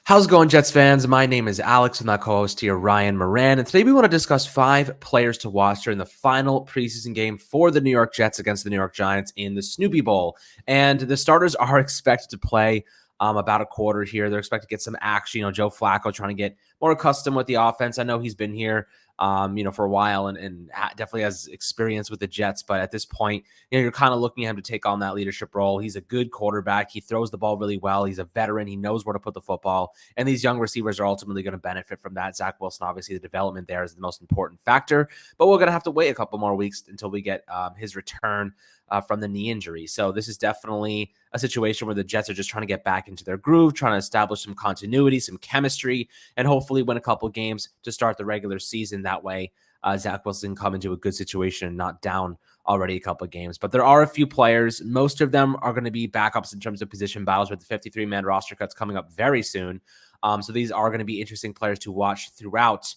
How's it going, Jets fans? My name is Alex, and my co-host here, Ryan Moran. And today we want to discuss 5 players to watch during the final preseason game for the New York Jets against the New York Giants in the Snoopy Bowl. And the starters are expected to play about a quarter here. They're expected to get some action. Joe Flacco trying to get more accustomed with the offense. I know he's been here, for a while and definitely has experience with the Jets. But at this point, you're kind of looking at him to take on that leadership role. He's a good quarterback. He throws the ball really well. He's a veteran. He knows where to put the football. And these young receivers are ultimately going to benefit from that. Zach Wilson, obviously, the development there is the most important factor. But we're going to have to wait a couple more weeks until we get his return from the knee injury. So this is definitely a situation where the Jets are just trying to get back into their groove, trying to establish some continuity, some chemistry, and hopefully win a couple games to start the regular season. That way, Zach Wilson can come into a good situation and not down already a couple of games. But there are a few players. Most of them are going to be backups in terms of position battles, with the 53-man roster cuts coming up very soon. So these are going to be interesting players to watch throughout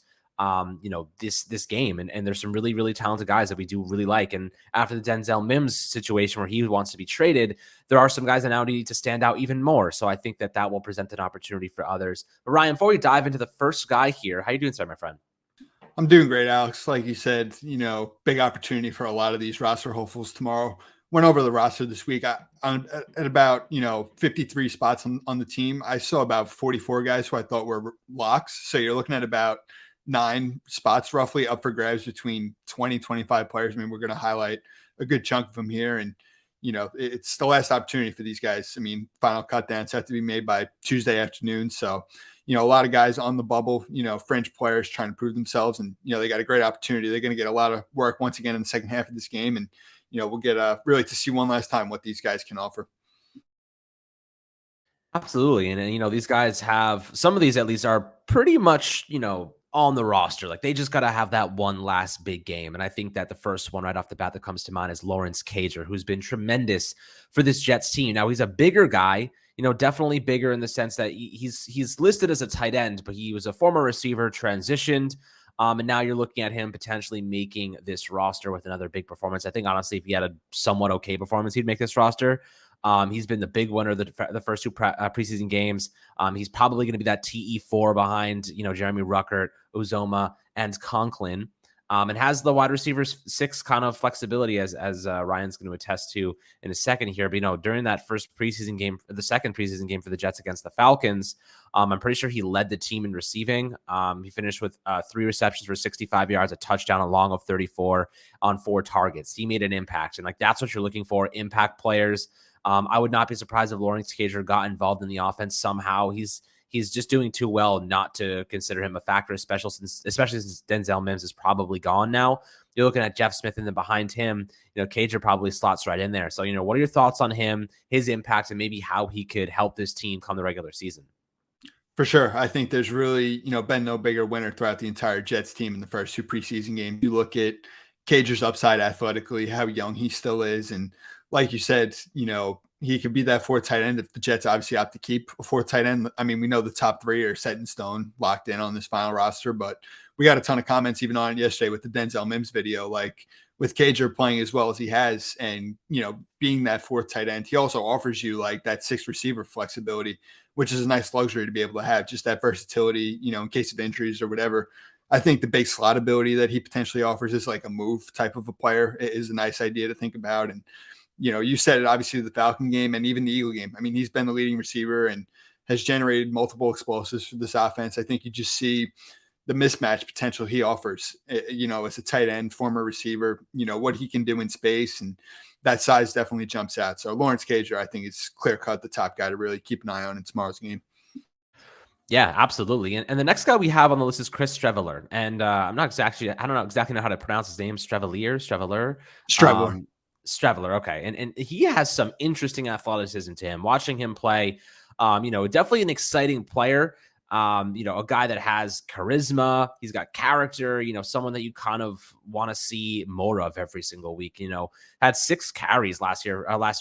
this game. And there's some really, really talented guys that we do really like. And after the Denzel Mims situation where he wants to be traded, there are some guys that now need to stand out even more. So I think that will present an opportunity for others. But Ryan, before we dive into the first guy here, how you doing, sir, my friend? I'm doing great, Alex. Like you said, big opportunity for a lot of these roster hopefuls tomorrow. Went over the roster this week. At about 53 spots on the team. I saw about 44 guys who I thought were locks. So you're looking at about 9 spots roughly up for grabs between 20, 25 players. I mean, we're going to highlight a good chunk of them here. And, it's the last opportunity for these guys. I mean, final cut downs have to be made by Tuesday afternoon. So, a lot of guys on the bubble, French players trying to prove themselves. And, they got a great opportunity. They're going to get a lot of work once again in the second half of this game. And, we'll get really to see one last time what these guys can offer. Absolutely. And these guys have, some of these at least are pretty much, on the roster. Like, they just got to have that one last big game. And I think that the first one right off the bat that comes to mind is Lawrence Cager, who's been tremendous for this Jets team. Now, he's a bigger guy, definitely bigger in the sense that he's listed as a tight end, but he was a former receiver, transitioned. And now you're looking at him potentially making this roster with another big performance. I think, honestly, if he had a somewhat okay performance, he'd make this roster. He's been the big winner of the first 2 preseason games. He's probably going to be that TE4 behind, Jeremy Ruckert, Uzoma, and Conklin. And has the wide receivers 6 kind of flexibility, as Ryan's going to attest to in a second here. But, during that first preseason game, the second preseason game for the Jets against the Falcons, I'm pretty sure he led the team in receiving. He finished with 3 receptions for 65 yards, a touchdown, a long of 34 on 4 targets. He made an impact. And that's what you're looking for, impact players. I would not be surprised if Lawrence Cager got involved in the offense somehow. He's just doing too well not to consider him a factor, especially since Denzel Mims is probably gone now. You're looking at Jeff Smith, and then behind him, Cager probably slots right in there. So, what are your thoughts on him, his impact, and maybe how he could help this team come the regular season? For sure. I think there's really, been no bigger winner throughout the entire Jets team in the first 2 preseason games. You look at Cager's upside athletically, how young he still is. And like you said, he could be that 4th tight end if the Jets obviously opt to keep a 4th tight end. I mean, we know the top 3 are set in stone, locked in on this final roster, but we got a ton of comments even on it yesterday with the Denzel Mims video. Like, with Cager playing as well as he has and, being that 4th tight end, he also offers you like that 6th receiver flexibility, which is a nice luxury to be able to have, just that versatility, in case of injuries or whatever. I think the big slot ability that he potentially offers is like a move type of a player. It is a nice idea to think about. And, you said it, obviously, the Falcon game and even the Eagle game. I mean, he's been the leading receiver and has generated multiple explosives for this offense. I think you just see the mismatch potential he offers, as a tight end, former receiver, what he can do in space. And that size definitely jumps out. So Lawrence Cager, I think, is clear cut the top guy to really keep an eye on in tomorrow's game. Yeah, absolutely. And the next guy we have on the list is Chris Streveler. And I don't know exactly how to pronounce his name. Streveler. Streveler. Okay. And he has some interesting athleticism to him. Watching him play, definitely an exciting player. A guy that has charisma. He's got character, someone that you kind of want to see more of every single week. Had 6 carries last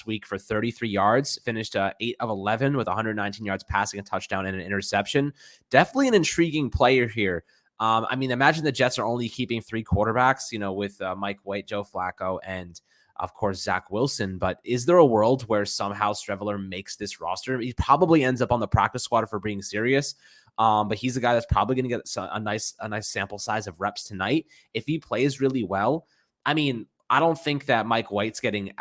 week for 33 yards, finished 8 of 11 with 119 yards passing, a touchdown, and an interception. Definitely an intriguing player here. Imagine the Jets are only keeping 3 quarterbacks, with Mike White, Joe Flacco, and of course, Zach Wilson. But is there a world where somehow Streveler makes this roster? He probably ends up on the practice squad for being serious. But he's a guy that's probably going to get a nice sample size of reps tonight. If he plays really well, I mean, I don't think that Mike White's getting,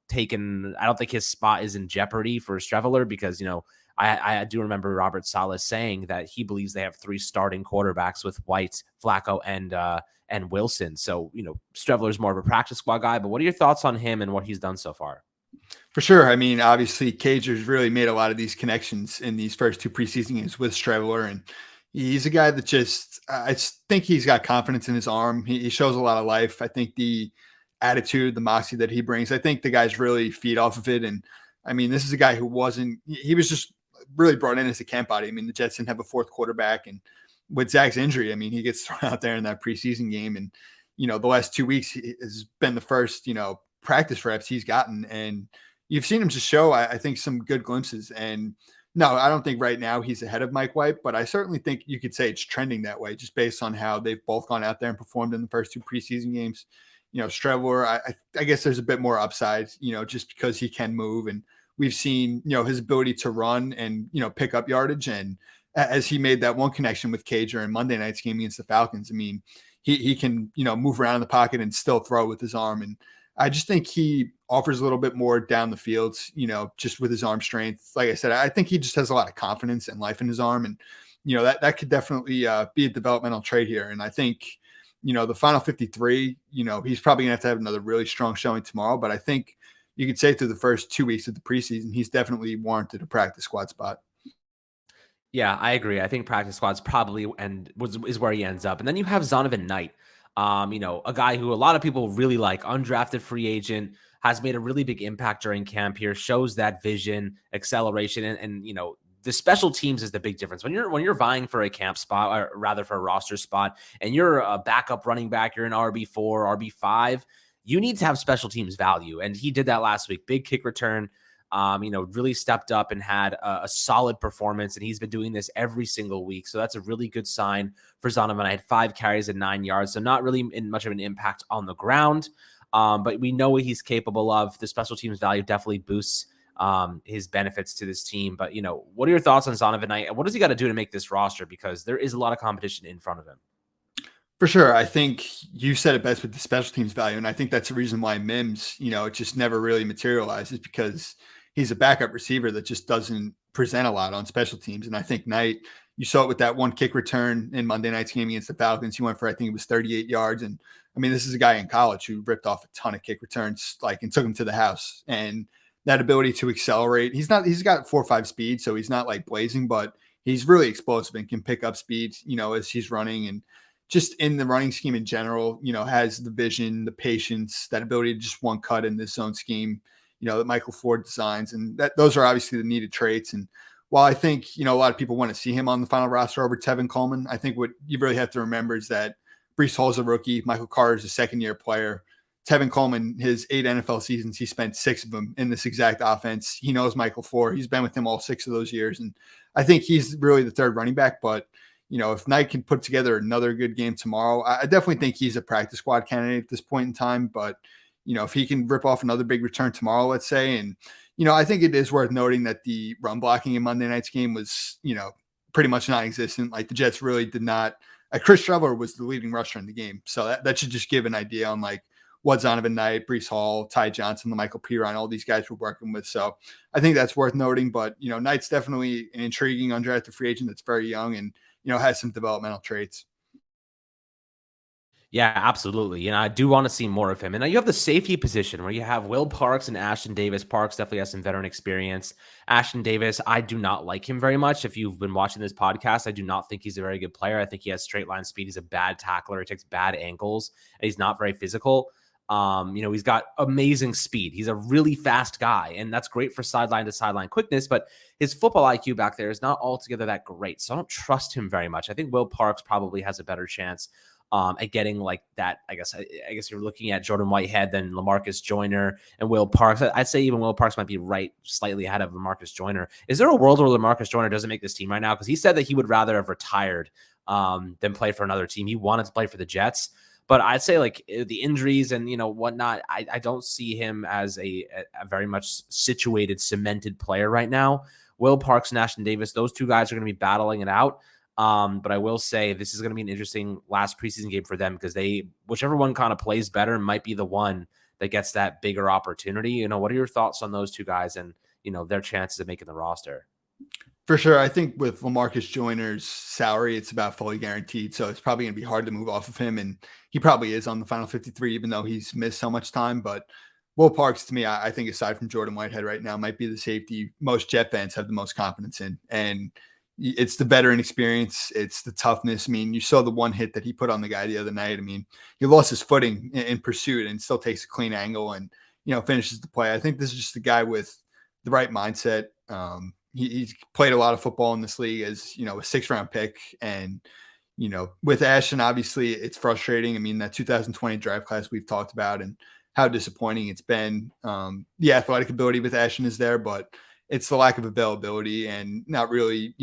taken. I don't think his spot is in jeopardy for Streveler because, I do remember Robert Saleh saying that he believes they have 3 starting quarterbacks with White, Flacco, and Wilson. So, Streveler's more of a practice squad guy, but what are your thoughts on him and what he's done so far? For sure. I mean, obviously, Cager's really made a lot of these connections in these first 2 preseason games with Streveler, and he's a guy that I think he's got confidence in his arm. He shows a lot of life. I think the attitude, the moxie that he brings, I think the guys really feed off of it. And I mean, this is a guy who he was just really brought in as a camp body. I mean, the Jets didn't have a 4th quarterback, and with Zach's injury, I mean, he gets thrown out there in that preseason game, and the last 2 weeks has been the first practice reps he's gotten, and you've seen him just show I think some good glimpses. And no, I don't think right now he's ahead of Mike White, but I certainly think you could say it's trending that way just based on how they've both gone out there and performed in the first 2 preseason games. Streveler, I guess there's a bit more upside, just because he can move, and we've seen, his ability to run and, pick up yardage. And as he made that one connection with Cager in Monday night's game against the Falcons, I mean, he can, move around in the pocket and still throw with his arm. And I just think he offers a little bit more down the field, just with his arm strength. Like I said, I think he just has a lot of confidence and life in his arm. And, that could definitely be a developmental trait here. And I think, the final 53, he's probably going to have another really strong showing tomorrow. But I think you could say through the first 2 weeks of the preseason, he's definitely warranted a practice squad spot. Yeah, I agree. I think practice squad's probably is where he ends up. And then you have Zonovan Knight, a guy who a lot of people really like, undrafted free agent, has made a really big impact during camp here, shows that vision, acceleration, and the special teams is the big difference. When you're vying for a camp spot, or rather for a roster spot, and you're a backup running back, you're an RB4, RB5, you need to have special teams value. And he did that last week. Big kick return, really stepped up and had a solid performance. And he's been doing this every single week. So that's a really good sign for Zonovan. I had 5 carries and 9 yards. So not really much of an impact on the ground. But we know what he's capable of. The special teams value definitely boosts his benefits to this team. But, what are your thoughts on Zonovan Knight? What does he got to do to make this roster? Because there is a lot of competition in front of him. For sure. I think you said it best with the special teams value. And I think that's the reason why Mims, it just never really materializes, because he's a backup receiver that just doesn't present a lot on special teams. And I think Knight, you saw it with that one kick return in Monday night's game against the Falcons. He went for, I think it was 38 yards. And I mean, this is a guy in college who ripped off a ton of kick returns, and took him to the house. And that ability to accelerate, he's got 4.5 speed. So he's not blazing, but he's really explosive and can pick up speed, as he's running. And just in the running scheme in general, has the vision, the patience, that ability to just one cut in this zone scheme, that Michael Ford designs. And those are obviously the needed traits. And while I think, a lot of people want to see him on the final roster over Tevin Coleman, I think what you really have to remember is that Breece Hall's a rookie. Michael Carter is a second-year player. Tevin Coleman, his 8 NFL seasons, he spent 6 of them in this exact offense. He knows Michael Ford. He's been with him all 6 of those years. And I think he's really the third running back. But, if Knight can put together another good game tomorrow, I definitely think he's a practice squad candidate at this point in time. But, if he can rip off another big return tomorrow, let's say, and, I think it is worth noting that the run blocking in Monday night's game was, pretty much non-existent. The Jets really did not. Chris Streveler was the leading rusher in the game. So that should just give an idea on what Zonovan Knight, Breece Hall, Ty Johnson, the Michael Piron, all these guys we're working with. So I think that's worth noting. But, Knight's definitely an intriguing undrafted free agent that's very young and, has some developmental traits. Yeah, absolutely. I do want to see more of him. And now you have the safety position where you have Will Parks and Ashton Davis. Parks definitely has some veteran experience. Ashton Davis, I do not like him very much. If you've been watching this podcast, I do not think he's a very good player. I think he has straight line speed. He's a bad tackler. He takes bad angles. And he's not very physical. He's got amazing speed. He's a really fast guy, and that's great for sideline to sideline quickness, but his football IQ back there is not altogether that great. So I don't trust him very much. I think Will Parks probably has a better chance at getting that. I guess you're looking at Jordan Whitehead than LaMarcus Joyner and Will Parks. I'd say even Will Parks might be slightly ahead of LaMarcus Joyner. Is there a world where LaMarcus Joyner doesn't make this team right now? Because he said that he would rather have retired than play for another team. He wanted to play for the Jets. But I'd say like the injuries and, whatnot, I don't see him as a very much situated, cemented player right now. Will Parks and Ashton Davis, those two guys are going to be battling it out. But I will say this is going to be an interesting last preseason game for them because whichever one kind of plays better might be the one that gets that bigger opportunity. What are your thoughts on those two guys and, their chances of making the roster? For sure. I think with LaMarcus Joyner's salary, it's about fully guaranteed. So it's probably going to be hard to move off of him. And he probably is on the final 53, even though he's missed so much time. But Will Parks, to me, I think aside from Jordan Whitehead right now, might be the safety most Jet fans have the most confidence in. And it's the veteran experience. It's the toughness. I mean, you saw the one hit that he put on the guy the other night. I mean, he lost his footing in pursuit and still takes a clean angle and, finishes the play. I think this is just a guy with the right mindset. He's played a lot of football in this league as, a 6th-round pick. And, with Ashton, obviously it's frustrating. I mean, that 2020 draft class we've talked about and how disappointing it's been. The athletic ability with Ashton is there, but it's the lack of availability and not really,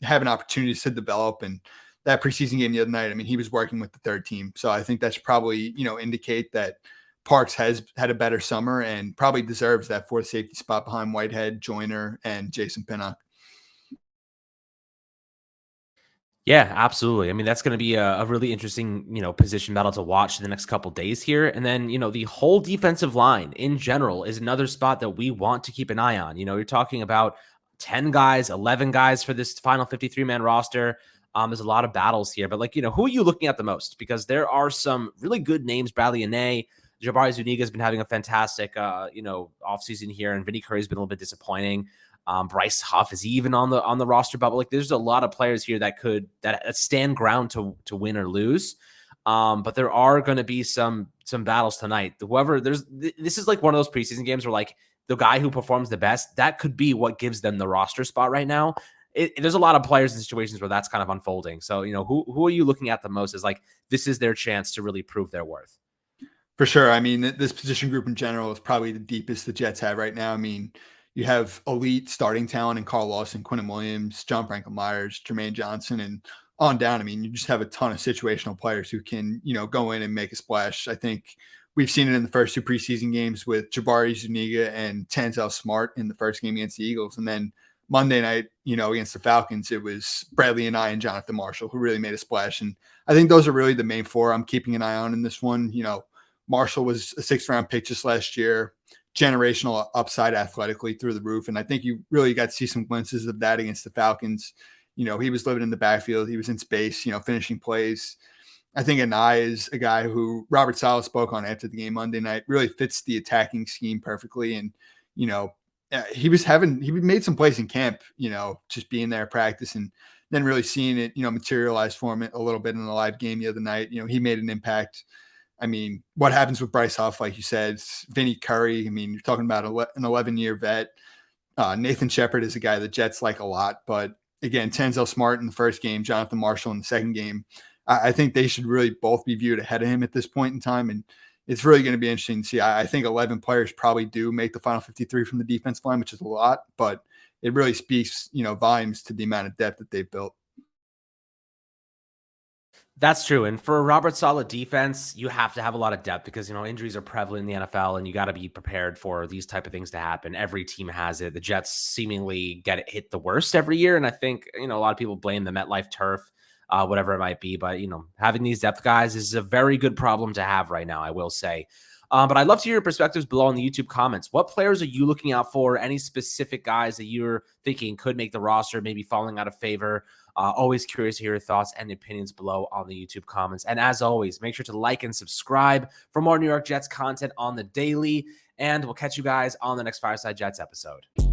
having opportunities to develop. And that preseason game the other night, I mean, he was working with the third team. So I think that should probably, indicate that Parks has had a better summer and probably deserves that fourth safety spot behind Whitehead, Joyner, and Jason Pinnock. Yeah, absolutely. I mean, that's going to be a really interesting, position battle to watch in the next couple days here. And then, the whole defensive line in general is another spot that we want to keep an eye on. You're talking about 10 guys, 11 guys for this final 53-man roster. There's a lot of battles here, but who are you looking at the most? Because there are some really good names. Bradley Anae, Jabari Zuniga has been having a fantastic, offseason here, and Vinny Curry's been a little bit disappointing. Bryce Huff is even on the roster bubble. There's a lot of players here that stand ground to win or lose. But there are going to be some battles tonight. This is like one of those preseason games where the guy who performs the best, that could be what gives them the roster spot right now. There's a lot of players in situations where that's kind of unfolding. So, who are you looking at the most as this is their chance to really prove their worth? For sure. I mean, this position group in general is probably the deepest the Jets have right now. I mean, you have elite starting talent in Carl Lawson, Quinnen Williams, John Franklin Myers, Jermaine Johnson, and on down. I mean, you just have a ton of situational players who can, go in and make a splash. I think we've seen it in the first two preseason games with Jabari Zuniga and Tanzel Smart in the first game against the Eagles. And then Monday night, against the Falcons, it was Bradley Anae and Jonathan Marshall who really made a splash. And I think those are really the main four I'm keeping an eye on in this one. Marshall was a 6th-round pick just last year. Generational upside athletically through the roof. And I think you really got to see some glimpses of that against the Falcons. He was living in the backfield. He was in space, finishing plays. I think Anae is a guy who Robert Saleh spoke on after the game Monday night, really fits the attacking scheme perfectly. And, he made some plays in camp, just being there at practice and then really seeing it, materialize for him a little bit in the live game the other night. He made an impact. I mean, what happens with Bryce Huff, like you said, Vinny Curry. I mean, you're talking about an 11-year vet. Nathan Shepard is a guy the Jets like a lot. But again, Tanzel Smart in the first game, Jonathan Marshall in the second game. I think they should really both be viewed ahead of him at this point in time. And it's really going to be interesting to see. I think 11 players probably do make the final 53 from the defense line, which is a lot. But it really speaks, volumes to the amount of depth that they've built. That's true. And for a Robert Saleh defense, you have to have a lot of depth because, injuries are prevalent in the NFL and you got to be prepared for these type of things to happen. Every team has it. The Jets seemingly get it hit the worst every year. And I think, a lot of people blame the MetLife turf, whatever it might be. But, having these depth guys is a very good problem to have right now, I will say. But I'd love to hear your perspectives below in the YouTube comments. What players are you looking out for? Any specific guys that you're thinking could make the roster, maybe falling out of favor? Always curious to hear your thoughts and opinions below on the YouTube comments. And as always, make sure to like and subscribe for more New York Jets content on the daily. And we'll catch you guys on the next Fireside Jets episode.